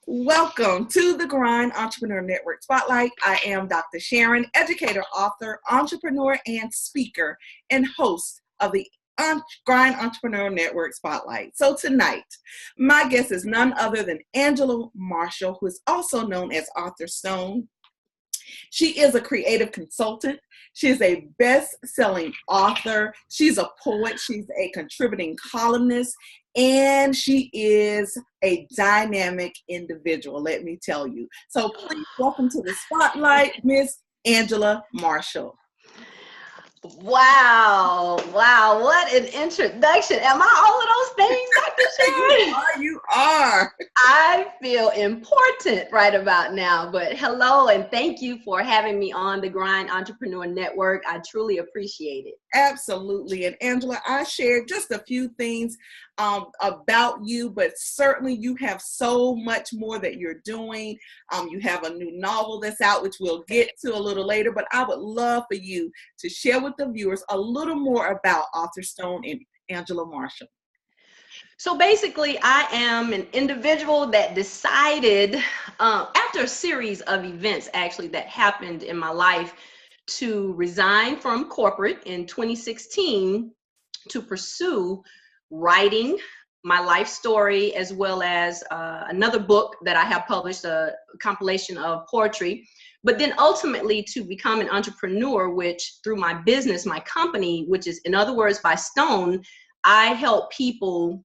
Welcome to the Grind Entrepreneur Network Spotlight. I am Dr. Sharon, educator, author, entrepreneur, and speaker, and host of the Grind Entrepreneur Network Spotlight. So tonight, my guest is none other than Angela Marshall, who is also known as Author Stone. She is a creative consultant. She is a best-selling author. She's a poet. She's a contributing columnist. And she is a dynamic individual, let me tell you. So please welcome to the spotlight, Miss Angela Marshall. Wow, what an introduction. Am I all of those things, Dr. Sharon? You are. I feel important right about now, but hello and thank you for having me on the Grind Entrepreneur Network. I truly appreciate it. Absolutely. And Angela, I shared just a few things about you, but certainly you have so much more that you're doing. You have a new novel that's out, which we'll get to a little later, but I would love for you to share with the viewers a little more about Author Stone and Angela Marshall. So basically, I am an individual that decided, after a series of events actually that happened in my life, to resign from corporate in 2016 to pursue writing my life story, as well as another book that I have published, a compilation of poetry, but then ultimately to become an entrepreneur, which through my business, my company, which is in other words, by Stone, I help people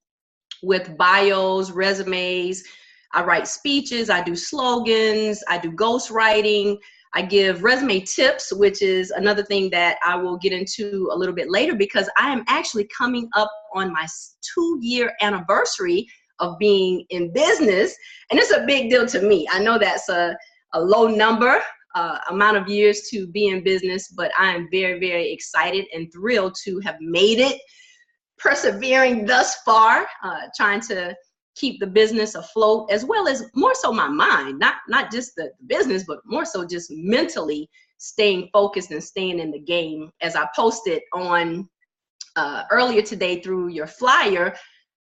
with bios, resumes. I write speeches, I do slogans, I do ghostwriting. I give resume tips, which is another thing that I will get into a little bit later, because I am actually coming up on my 2-year anniversary of being in business. And it's a big deal to me. I know that's a low number, amount of years to be in business, but I am very, very excited and thrilled to have made it, persevering thus far, trying to keep the business afloat, as well as more so my mind, not just the business, but more so just mentally staying focused and staying in the game. As I posted on earlier today through your flyer,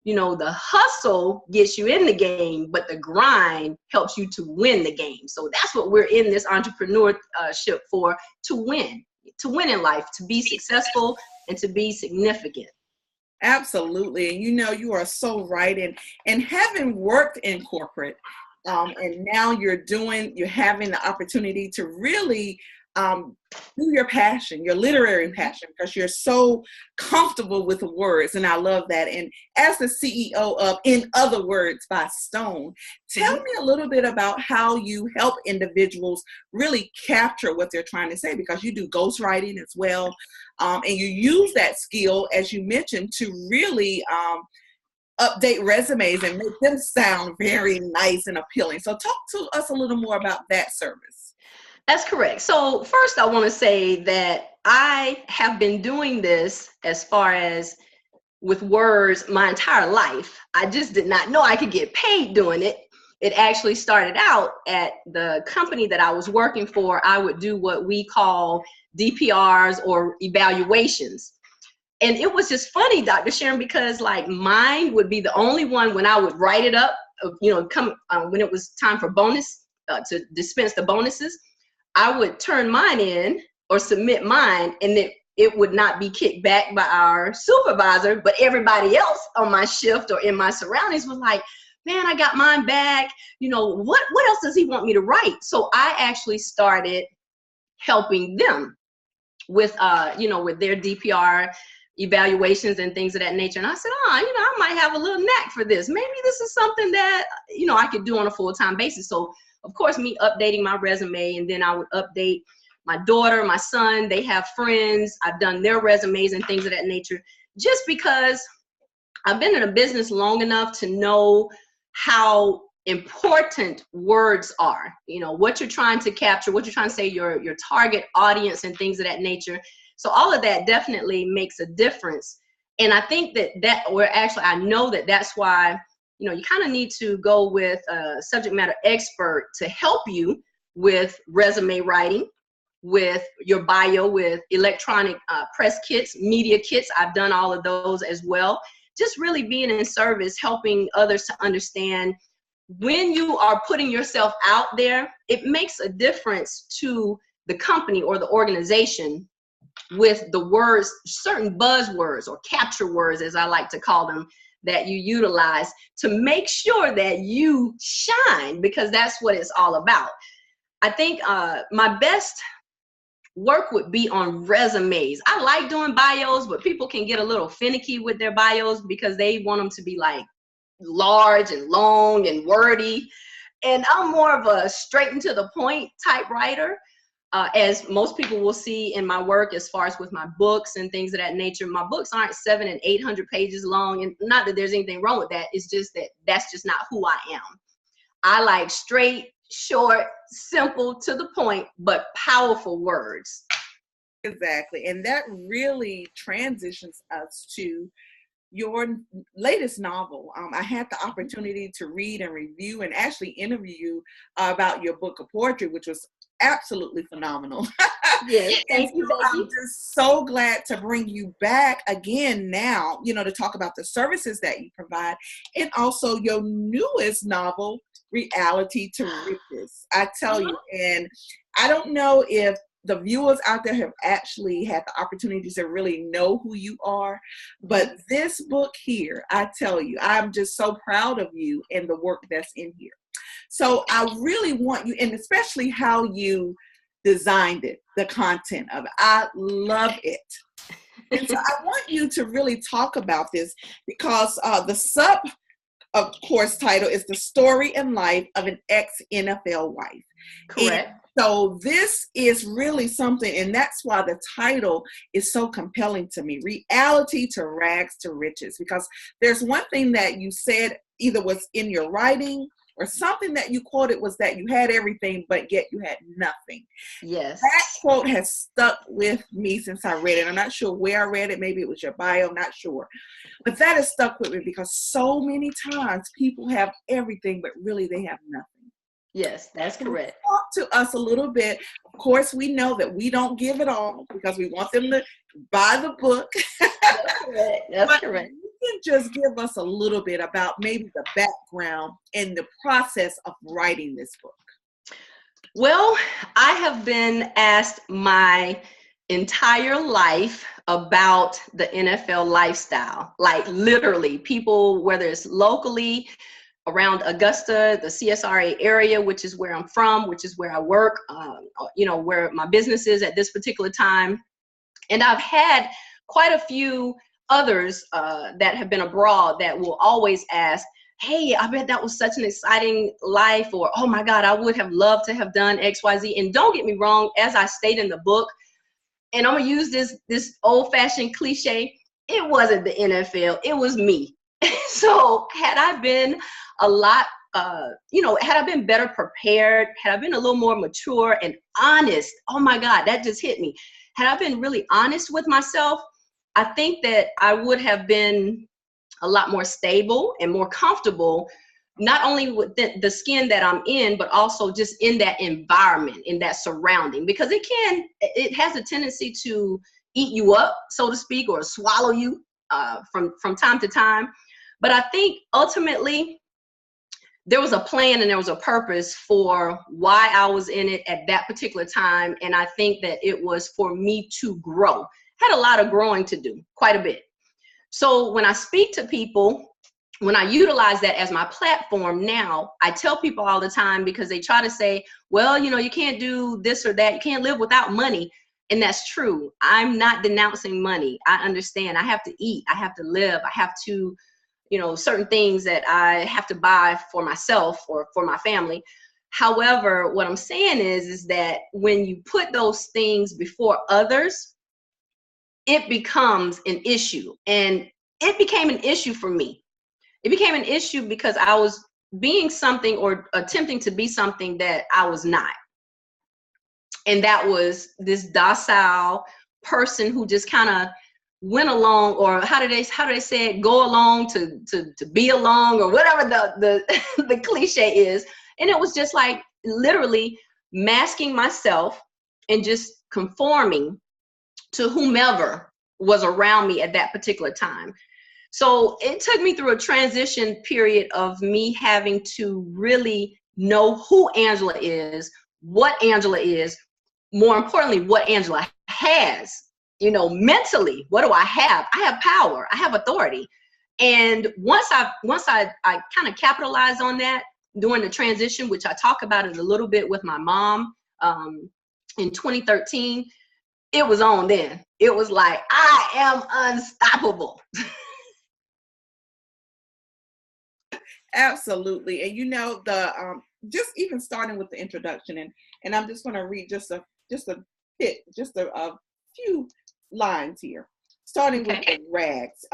you know, the hustle gets you in the game, but the grind helps you to win the game. So that's what we're in this entrepreneurship for, to win in life, to be successful and to be significant. Absolutely. And you know, you are so right. And having worked in corporate, and now you're having the opportunity to really do your passion, your literary passion, because you're so comfortable with the words. And I love that. And as the CEO of In Other Words by Stone, tell me a little bit about how you help individuals really capture what they're trying to say, because you do ghostwriting as well. And you use that skill, as you mentioned, to really update resumes and make them sound very nice and appealing. So talk to us a little more about that service. That's correct. So first, I want to say that I have been doing this as far as with words my entire life. I just did not know I could get paid doing it. It actually started out at the company that I was working for. I would do what we call DPRs, or evaluations. And it was just funny, Dr. Sharon, because like mine would be the only one when I would write it up, you know, when it was time for bonus, to dispense the bonuses, I would turn mine in or submit mine, and it would not be kicked back by our supervisor, but everybody else on my shift or in my surroundings was like, man, I got mine back. You know, what else does he want me to write? So I actually started helping them with, you know, with their DPR evaluations and things of that nature. And I said, you know, I might have a little knack for this. Maybe this is something that, you know, I could do on a full-time basis. So of course, me updating my resume, and then I would update my daughter, my son, they have friends. I've done their resumes and things of that nature, just because I've been in a business long enough to know how important words are. You know, what you're trying to capture, what you're trying to say, your target audience and things of that nature. So all of that definitely makes a difference. And I think I know that that's why, you know, you kind of need to go with a subject matter expert to help you with resume writing, with your bio, with electronic press kits, media kits. I've done all of those as well. Just really being in service, helping others to understand when you are putting yourself out there, it makes a difference to the company or the organization with the words, certain buzzwords or capture words, as I like to call them, that you utilize to make sure that you shine, because that's what it's all about. I think my best work would be on resumes. I like doing bios, but people can get a little finicky with their bios because they want them to be like large and long and wordy. And I'm more of a straight and to the point type writer. As most people will see in my work, as far as with my books and things of that nature, my books aren't 700 and 800 pages long. And not that there's anything wrong with that. It's just that that's just not who I am. I like straight, short, simple, to the point, but powerful words. Exactly. And that really transitions us to your latest novel. I had the opportunity to read and review and actually interview you about your book of poetry, which was absolutely phenomenal. Yes, thank you. I'm just so glad to bring you back again now, to talk about the services that you provide, and also your newest novel, Reality to Riches. I tell you, and I don't know if the viewers out there have actually had the opportunity to really know who you are, but this book here, I tell you, I'm just so proud of you and the work that's in here. So I really want you, and especially how you designed it, the content of it. I love it. And so I want you to really talk about this, because the sub, of course, title is The Story and Life of an Ex-NFL Wife. Correct. And so this is really something, and that's why the title is so compelling to me, Reality to Rags to Riches, because there's one thing that you said either was in your writing or something that you quoted was that you had everything, but yet you had nothing. Yes. That quote has stuck with me since I read it. I'm not sure where I read it. Maybe it was your bio. I'm not sure. But that has stuck with me because so many times people have everything, but really they have nothing. Yes, that's correct. Talk to us a little bit. Of course, we know that we don't give it all because we want them to buy the book. That's correct. That's correct. You can just give us a little bit about maybe the background and the process of writing this book. Well, I have been asked my entire life about the NFL lifestyle. Like literally, people, whether it's locally around Augusta, the CSRA area, which is where I'm from, which is where I work, where my business is at this particular time. And I've had quite a few others that have been abroad that will always ask, hey, I bet that was such an exciting life, or, oh my God, I would have loved to have done X, Y, Z. And don't get me wrong, as I state in the book, and I'm gonna use this old-fashioned cliche, it wasn't the NFL, it was me. So had I been a lot, had I been better prepared, had I been a little more mature and honest, oh my God, that just hit me. Had I been really honest with myself, I think that I would have been a lot more stable and more comfortable, not only with the skin that I'm in, but also just in that environment, in that surrounding, because it has a tendency to eat you up, so to speak, or swallow you from time to time. But I think ultimately there was a plan and there was a purpose for why I was in it at that particular time. And I think that it was for me to grow. Had a lot of growing to do, quite a bit. So when I speak to people, when I utilize that as my platform now, I tell people all the time, because they try to say, well, you can't do this or that. You can't live without money. And that's true. I'm not denouncing money. I understand. I have to eat. I have to live. I have to, certain things that I have to buy for myself or for my family. However, what I'm saying is that when you put those things before others, it becomes an issue. And it became an issue for me. It became an issue because I was being something or attempting to be something that I was not. And that was this docile person who just kind of went along, or how do they say it, go along to be along, or whatever the cliche is. And it was just like literally masking myself and just conforming to whomever was around me at that particular time. So it took me through a transition period of me having to really know who Angela is, what Angela is, more importantly, what Angela has. You know, mentally, what do I have? I have power, I have authority. And once I kind of capitalized on that during the transition, which I talk about it a little bit with my mom in 2013, it was on then. It was like, I am unstoppable. Absolutely. And you know, the just even starting with the introduction, and I'm just going to read just a few lines here. Starting with the rags.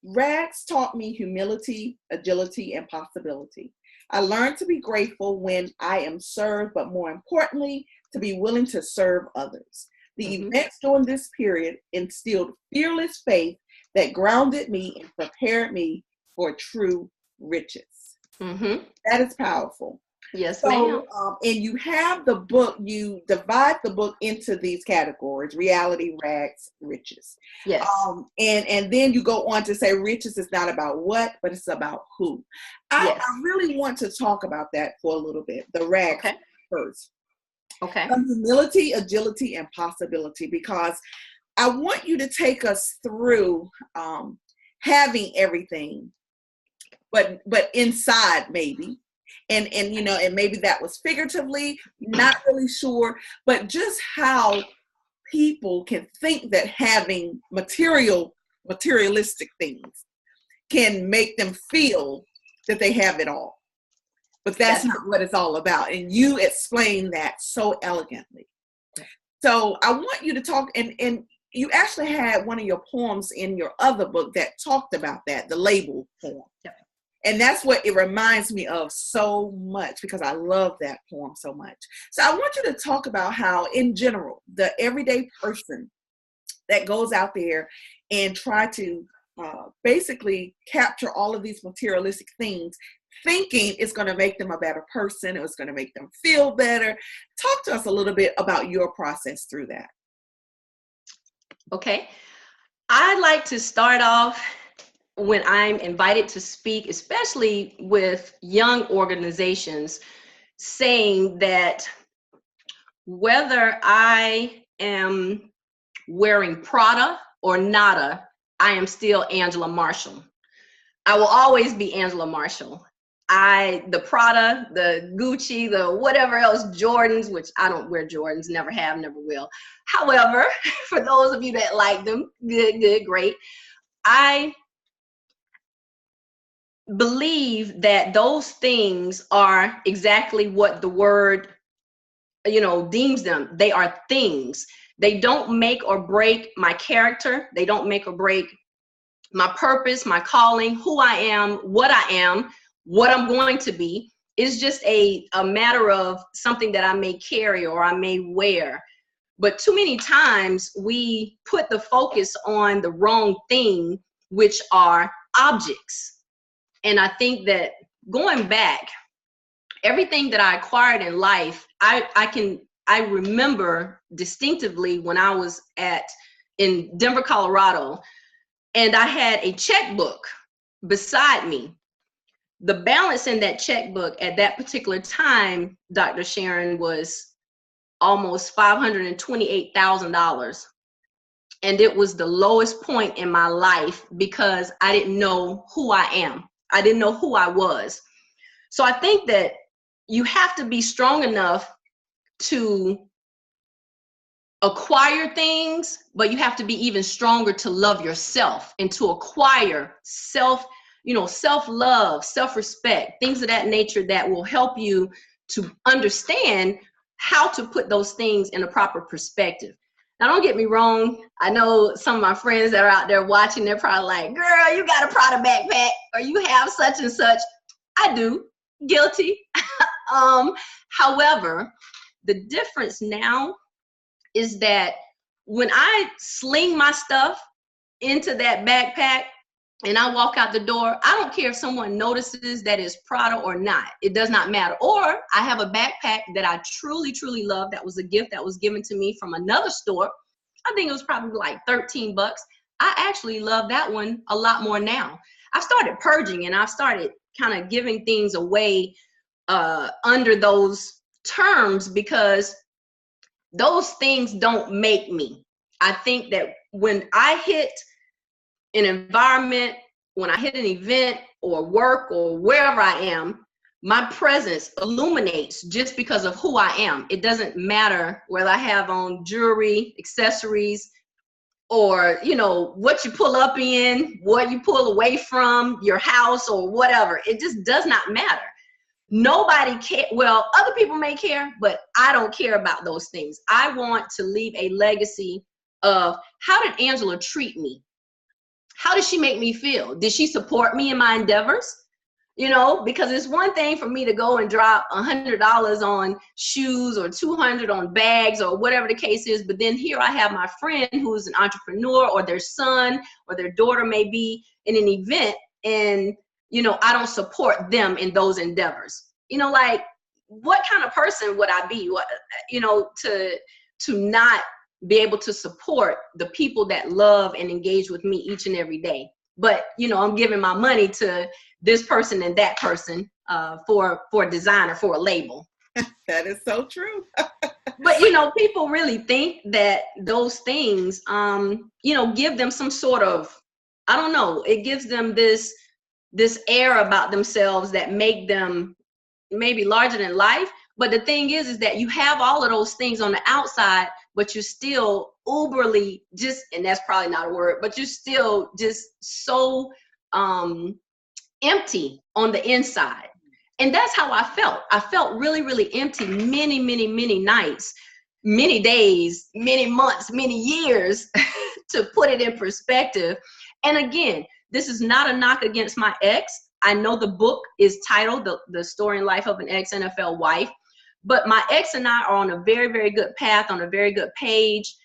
Rags taught me humility, agility, and possibility. I learned to be grateful when I am served, but more importantly, to be willing to serve others. The events during this period instilled fearless faith that grounded me and prepared me for true riches. That is powerful. Yes, ma'am. And you have the book, you divide the book into these categories: reality, rags, riches. Yes. And then you go on to say riches is not about what, but it's about who. I really want to talk about that for a little bit, the rags first. Okay. Humility, agility, and possibility, because I want you to take us through having everything, but inside maybe. And you know, and maybe that was figuratively, not really sure, but just how people can think that having materialistic things can make them feel that they have it all. But that's not what it's all about. And you explain that so elegantly. So I want you to talk, and you actually had one of your poems in your other book that talked about that, the label poem. And that's what it reminds me of so much, because I love that poem so much. So I want you to talk about how, in general, the everyday person that goes out there and try to basically capture all of these materialistic things, thinking it's going to make them a better person, or it's going to make them feel better. Talk to us a little bit about your process through that. Okay. I'd like to start off when I'm invited to speak, especially with young organizations, saying that whether I am wearing Prada or nada, I am still Angela Marshall. I will always be Angela Marshall. The Prada, the Gucci, the whatever else, Jordans, which I don't wear Jordans, never have, never will. However, for those of you that like them, good, great. I believe that those things are exactly what the word, deems them. They are things. They don't make or break my character. They don't make or break my purpose, my calling, who I am, what I'm going to be. Is just a matter of something that I may carry or I may wear. But too many times we put the focus on the wrong thing, which are objects. And I think that going back, everything that I acquired in life, I remember distinctively when I was in Denver, Colorado, and I had a checkbook beside me. The balance in that checkbook at that particular time, Dr. Sharon, was almost $528,000. And it was the lowest point in my life because I didn't know who I am. I didn't know who I was. So I think that you have to be strong enough to acquire things, but you have to be even stronger to love yourself and to acquire self-love, self-respect, things of that nature that will help you to understand how to put those things in a proper perspective. Now, don't get me wrong. I know some of my friends that are out there watching, they're probably like, girl, you got a Prada backpack, or you have such and such. I do. Guilty. However, the difference now is that when I sling my stuff into that backpack and I walk out the door, I don't care if someone notices that it's Prada or not. It does not matter. Or I have a backpack that I truly, truly love. That was a gift that was given to me from another store. I think it was probably like $13. I actually love that one a lot more now. I've started purging, and I've started kind of giving things away under those terms, because those things don't make me. I think that when I hit an environment, when I hit an event or work or wherever I am, my presence illuminates just because of who I am. It doesn't matter whether I have on jewelry, accessories, or, you know, what you pull up in, what you pull away from your house or whatever. It just does not matter. Nobody care. Well, other people may care, but I don't care about those things. I want to leave a legacy of, how did Angela treat me? How did she make me feel? Did she support me in my endeavors? You know, because it's one thing for me to go and drop $100 on shoes or $200 on bags or whatever the case is. But then here I have my friend who's an entrepreneur, or their son or their daughter may be in an event, and, you know, I don't support them in those endeavors. You know, like, what kind of person would I be, you know, to not be able to support the people that love and engage with me each and every day? But, you know, I'm giving my money to this person and that person for a designer, for a label. That is so true. But, you know, people really think that those things, you know, give them some sort of, I don't know, it gives them this air about themselves that make them maybe larger than life. But the thing is that you have all of those things on the outside, but you're still uberly just, and that's probably not a word, but you're still just so empty on the inside. And that's how I felt. I felt really, really empty many, many, many nights, many days, many months, many years, to put it in perspective. And again, this is not a knock against my ex. I know the book is titled The Story and Life of an Ex-NFL Wife, but my ex and I are on a very, very good path, on a very good page.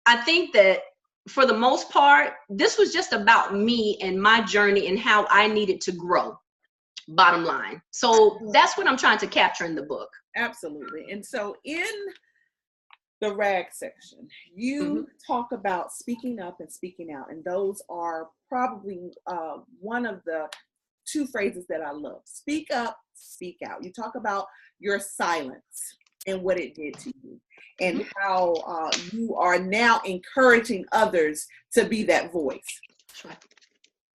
I think that for the most part, this was just about me and my journey and how I needed to grow, bottom line. So that's what I'm trying to capture in the book. Absolutely. And so in the rag section, you talk about speaking up and speaking out. And those are probably one of the two phrases that I love. Speak up, speak out. You talk about your silence and what it did to you, and how you are now encouraging others to be that voice. Sure.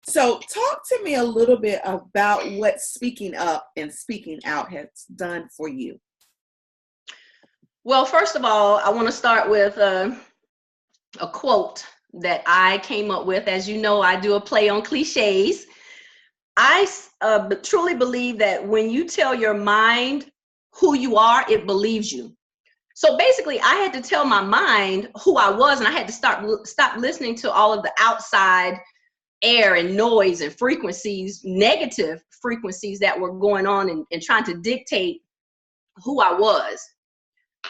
So talk to me a little bit about what speaking up and speaking out has done for you. Well, first of all, I want to start with a quote that I came up with. As you know, I do a play on cliches. I truly believe that when you tell your mind who you are, it believes you. So basically, I had to tell my mind who I was, and I had to stop listening to all of the outside air and noise and frequencies, negative frequencies that were going on and trying to dictate who I was.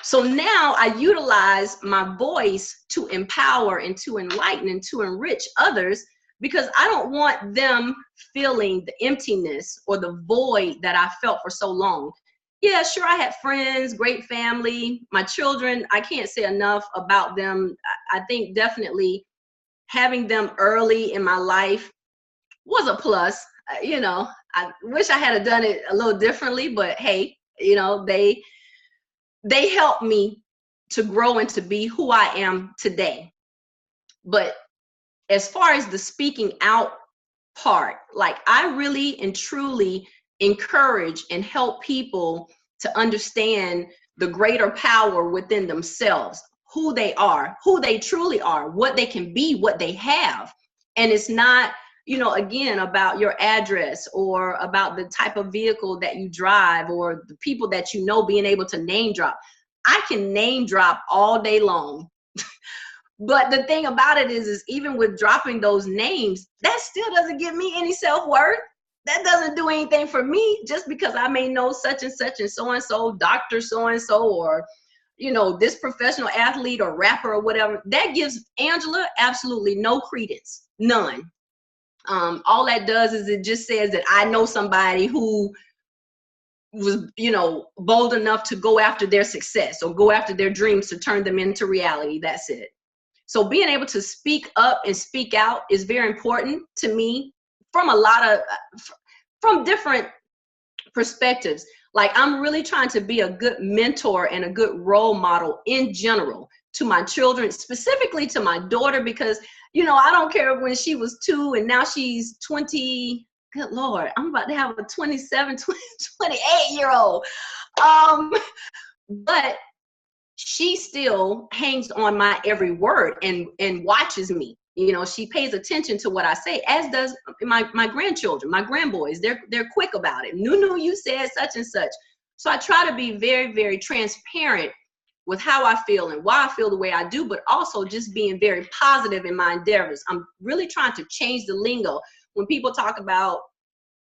So now I utilize my voice to empower and to enlighten and to enrich others, because I don't want them feeling the emptiness or the void that I felt for so long. Yeah, sure, I had friends, great family, my children. I can't say enough about them. I think definitely having them early in my life was a plus. You know, I wish I had done it a little differently, but hey, you know, they helped me to grow and to be who I am today. But as far as the speaking out part, like, I really and truly encourage and help people to understand the greater power within themselves, who they are, who they truly are, what they can be, what they have. And it's not, you know, again, about your address or about the type of vehicle that you drive or the people that you know, being able to name drop. I can name drop all day long. But the thing about it is even with dropping those names, that still doesn't give me any self-worth. That doesn't do anything for me, just because I may know such and so, Dr. So-and-so, or, you know, this professional athlete or rapper or whatever. That gives Angela absolutely no credence, none. All that does is it just says that I know somebody who was, you know, bold enough to go after their success or go after their dreams to turn them into reality. That's it. So being able to speak up and speak out is very important to me from from different perspectives. Like, I'm really trying to be a good mentor and a good role model in general to my children, specifically to my daughter, because, I don't care when she was 2 and now she's 20. Good Lord, I'm about to have a 27, 28-year-old. But she still hangs on my every word and watches me. She pays attention to what I say, as does my grandchildren, my grandboys. They're quick about it. Nunu, you said such and such. So I try to be very, very transparent with how I feel and why I feel the way I do, but also just being very positive in my endeavors. I'm really trying to change the lingo. When people talk about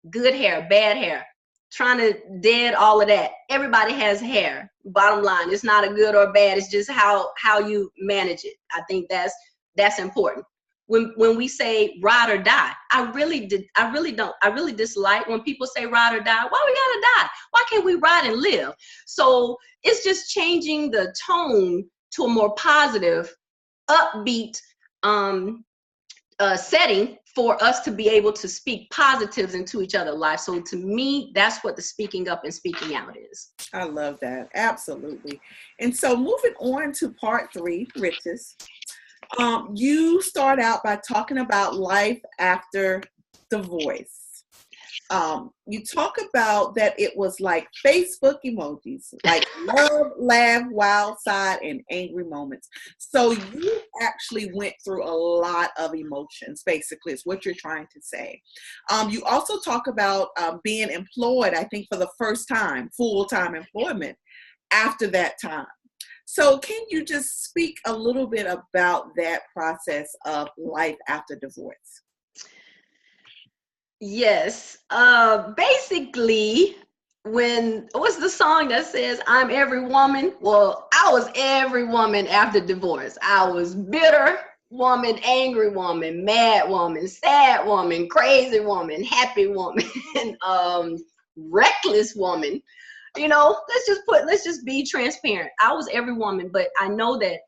good hair, bad hair, trying to dead all of that. Everybody has hair. Bottom line, it's not a good or bad. It's just how you manage it. I think that's important. When we say ride or die, I really dislike when people say ride or die. Why we gotta die? Why can't we ride and live? So it's just changing the tone to a more positive, upbeat setting for us to be able to speak positives into each other's lives. So to me, that's what the speaking up and speaking out is. I love that. Absolutely. And so moving on to part 3, riches. You start out by talking about life after divorce. You talk about that it was like Facebook emojis, like love, laugh, wild side, and angry moments. So you actually went through a lot of emotions, basically, is what you're trying to say. You also talk about being employed, I think, for the first time, full-time employment after that time. So can you just speak a little bit about that process of life after divorce? Yes. Basically, what's the song that says I'm every woman? Well, I was every woman after divorce. I was bitter woman, angry woman, mad woman, sad woman, crazy woman, happy woman, reckless woman. Let's just be transparent. I was every woman, but I know that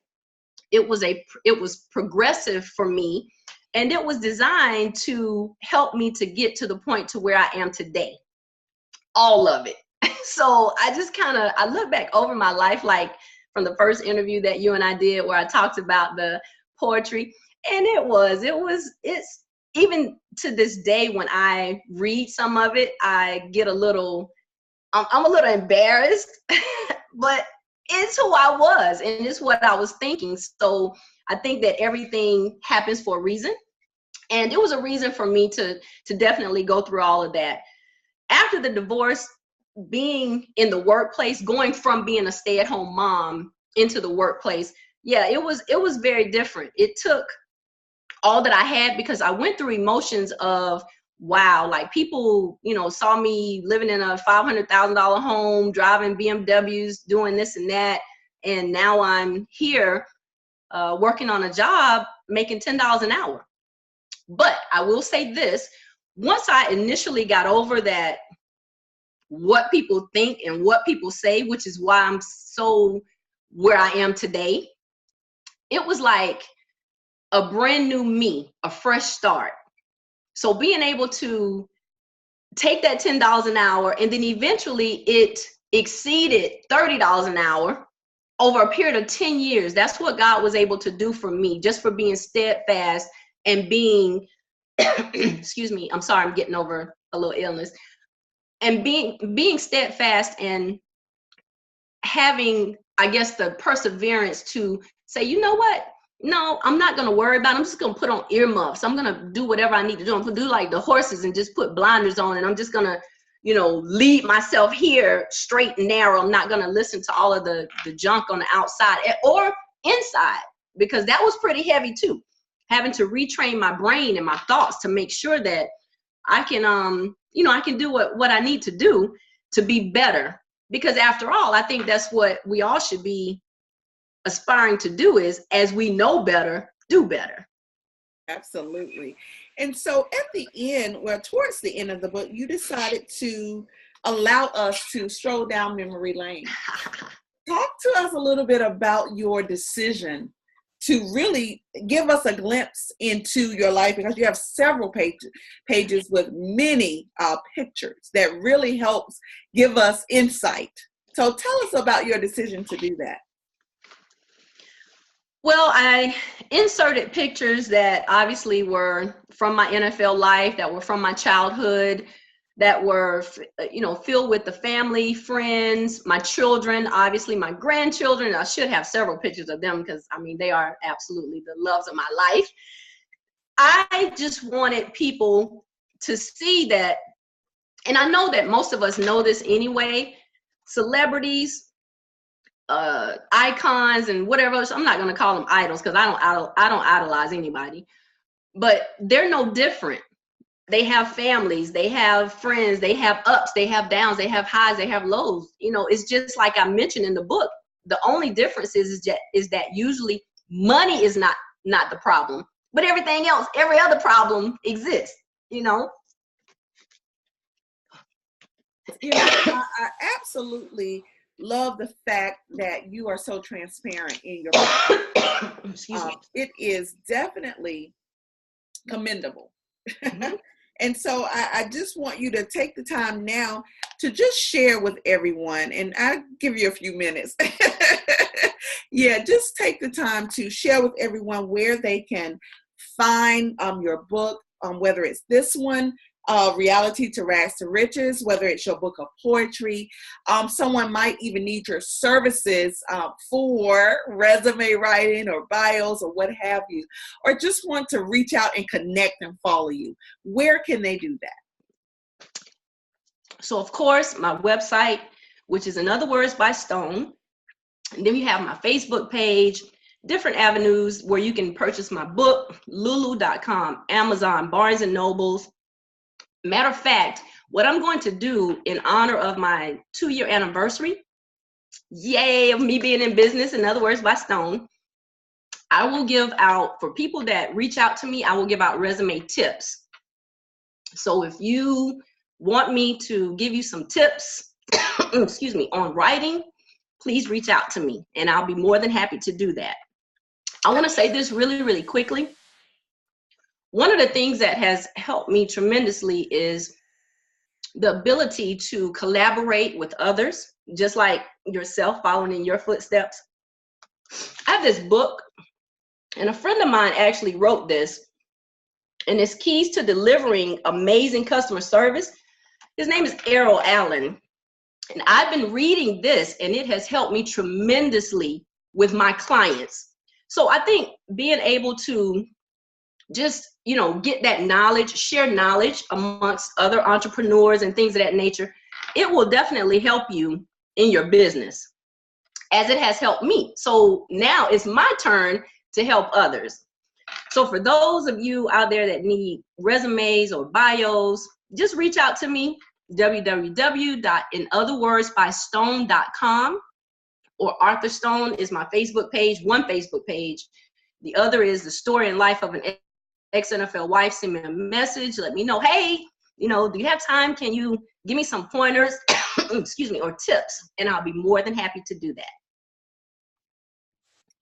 it was progressive for me. And it was designed to help me to get to the point to where I am today. All of it. So I look back over my life, like from the first interview that you and I did where I talked about the poetry. And it's even to this day when I read some of it, I'm a little embarrassed, but it's who I was and it's what I was thinking. So I think that everything happens for a reason. And it was a reason for me to definitely go through all of that. After the divorce, being in the workplace, going from being a stay-at-home mom into the workplace, yeah, it was very different. It took all that I had because I went through emotions of, wow, like people, saw me living in a $500,000 home, driving BMWs, doing this and that. And now I'm here working on a job, making $10 an hour. But I will say this, once I initially got over that, what people think and what people say, which is why I'm so where I am today, it was like a brand new me, a fresh start. So being able to take that $10 an hour and then eventually it exceeded $30 an hour over a period of 10 years. That's what God was able to do for me, just for being steadfast and being, excuse me, I'm sorry, I'm getting over a little illness. And being steadfast and having, I guess, the perseverance to say, you know what? No, I'm not going to worry about it. I'm just going to put on earmuffs. I'm going to do whatever I need to do. I'm going to do like the horses and just put blinders on. And I'm just going to, lead myself here straight and narrow. I'm not going to listen to all of the junk on the outside or inside, because that was pretty heavy too. Having to retrain my brain and my thoughts to make sure that I can, I can do what I need to do to be better. Because after all, I think that's what we all should be aspiring to do, is as we know better, do better. Absolutely. And so at the end, towards the end of the book, you decided to allow us to stroll down memory lane. Talk to us a little bit about your decision to really give us a glimpse into your life, because you have several pages with many pictures that really helps give us insight. So tell us about your decision to do that. Well, I inserted pictures that obviously were from my NFL life, that were from my childhood, that were, filled with the family, friends, my children, obviously my grandchildren. I should have several pictures of them because, they are absolutely the loves of my life. I just wanted people to see that, and I know that most of us know this anyway, celebrities, icons and whatever else. I'm not going to call them idols because I don't idolize anybody, but they're no different. They have families, they have friends, they have ups, they have downs, they have highs, they have lows. It's just like I mentioned in the book. The only difference is that usually money is not the problem, but everything else, every other problem exists. I absolutely love the fact that you are so transparent in your book. Excuse me. It is definitely commendable. Mm-hmm. And so I just want you to take the time now to just share with everyone, and I'll give you a few minutes. Yeah, just take the time to share with everyone where they can find your book, whether it's this one, Reality to Rags to Riches, whether it's your book of poetry. Someone might even need your services for resume writing or bios or what have you, or just want to reach out and connect and follow you. Where can they do that? So, of course, my website, which is In Other Words by Stone. And then you have my Facebook page, different avenues where you can purchase my book, lulu.com, Amazon, Barnes and Nobles. Matter of fact, what I'm going to do in honor of my 2-year anniversary, yay, of me being in business, In Other Words by Stone, I will give out, for people that reach out to me, I will give out resume tips. So if you want me to give you some tips, excuse me, on writing, please reach out to me and I'll be more than happy to do that. I want to say this really, really quickly. One of the things that has helped me tremendously is the ability to collaborate with others, just like yourself, following in your footsteps. I have this book, and a friend of mine actually wrote this, and it's Keys to Delivering Amazing Customer Service. His name is Errol Allen, and I've been reading this, and it has helped me tremendously with my clients. So I think being able to just, get that knowledge, share knowledge amongst other entrepreneurs and things of that nature, it will definitely help you in your business, as it has helped me. So now it's my turn to help others. So for those of you out there that need resumes or bios, just reach out to me, www.inotherwordsbystone.com, or Arthur Stone is my Facebook page, one Facebook page. The other is The Story and Life of an Ex-NFL Wife. Send me a message, let me know, hey, do you have time? Can you give me some pointers, excuse me, or tips? And I'll be more than happy to do that.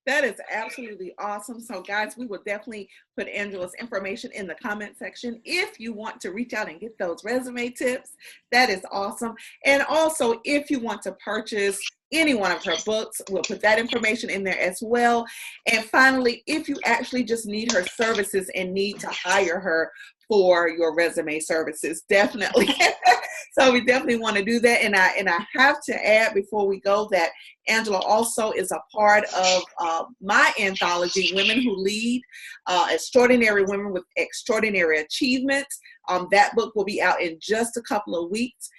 That is absolutely awesome. So guys, we will definitely put Angela's information in the comment section if you want to reach out and get those resume tips. That is awesome. And also, if you want to purchase any one of her books, we'll put that information in there as well. And finally, if you actually just need her services and need to hire her for your resume services, definitely. So we definitely want to do that. And I have to add before we go that Angela also is a part of my anthology, Women Who Lead, Extraordinary Women with Extraordinary Achievements. That book will be out in just a couple of weeks.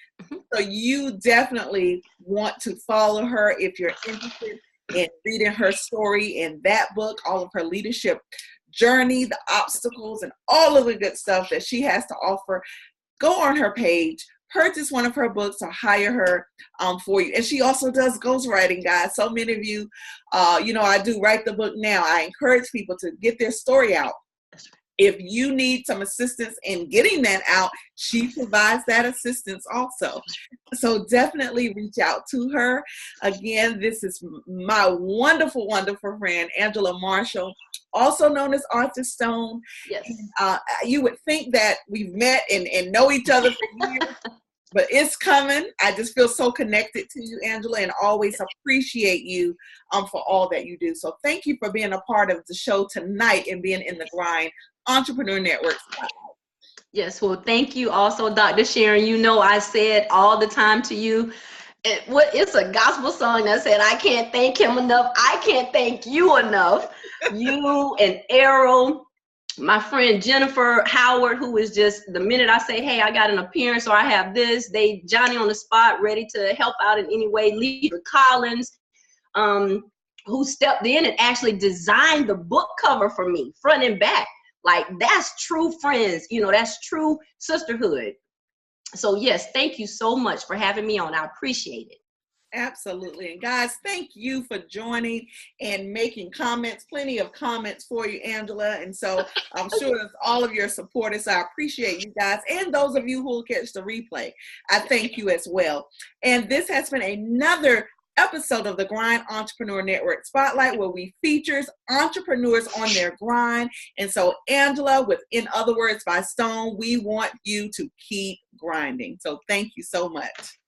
So you definitely want to follow her if you're interested in reading her story in that book, all of her leadership journey, the obstacles, and all of the good stuff that she has to offer. Go on her page, purchase one of her books, or hire her for you. And she also does ghostwriting, guys. So many of you, I do Write the Book Now. I encourage people to get their story out if you need some assistance in getting that out, she provides that assistance also. So definitely reach out to her. Again, this is my wonderful, wonderful friend, Angela Marshall, also known as Arthur Stone. Yes. And, you would think that we've met and know each other for years, but it's coming. I just feel so connected to you, Angela, and always appreciate you for all that you do. So thank you for being a part of the show tonight and being in the Grind Entrepreneur Network. Yes, well, thank you also, Dr. Sharon. You know, I said all the time to you, it's a gospel song that said, I can't thank him enough. I can't thank you enough. You and Errol, my friend Jennifer Howard, who is just, the minute I say, hey, I got an appearance or I have this, they Johnny on the spot, ready to help out in any way. Lisa Collins, who stepped in and actually designed the book cover for me, front and back. Like, that's true friends, you know, that's true sisterhood. So yes, thank you so much for having me on. I appreciate it. Absolutely. And guys, thank you for joining and making comments. Plenty of comments for you, Angela. And so I'm sure that's all of your supporters. I appreciate you guys. And those of you who will catch the replay, I thank you as well. And this has been another episode of the Grind Entrepreneur Network Spotlight, where we features entrepreneurs on their grind. And so, Angela, with In Other Words by Stone, we want you to keep grinding. So thank you so much.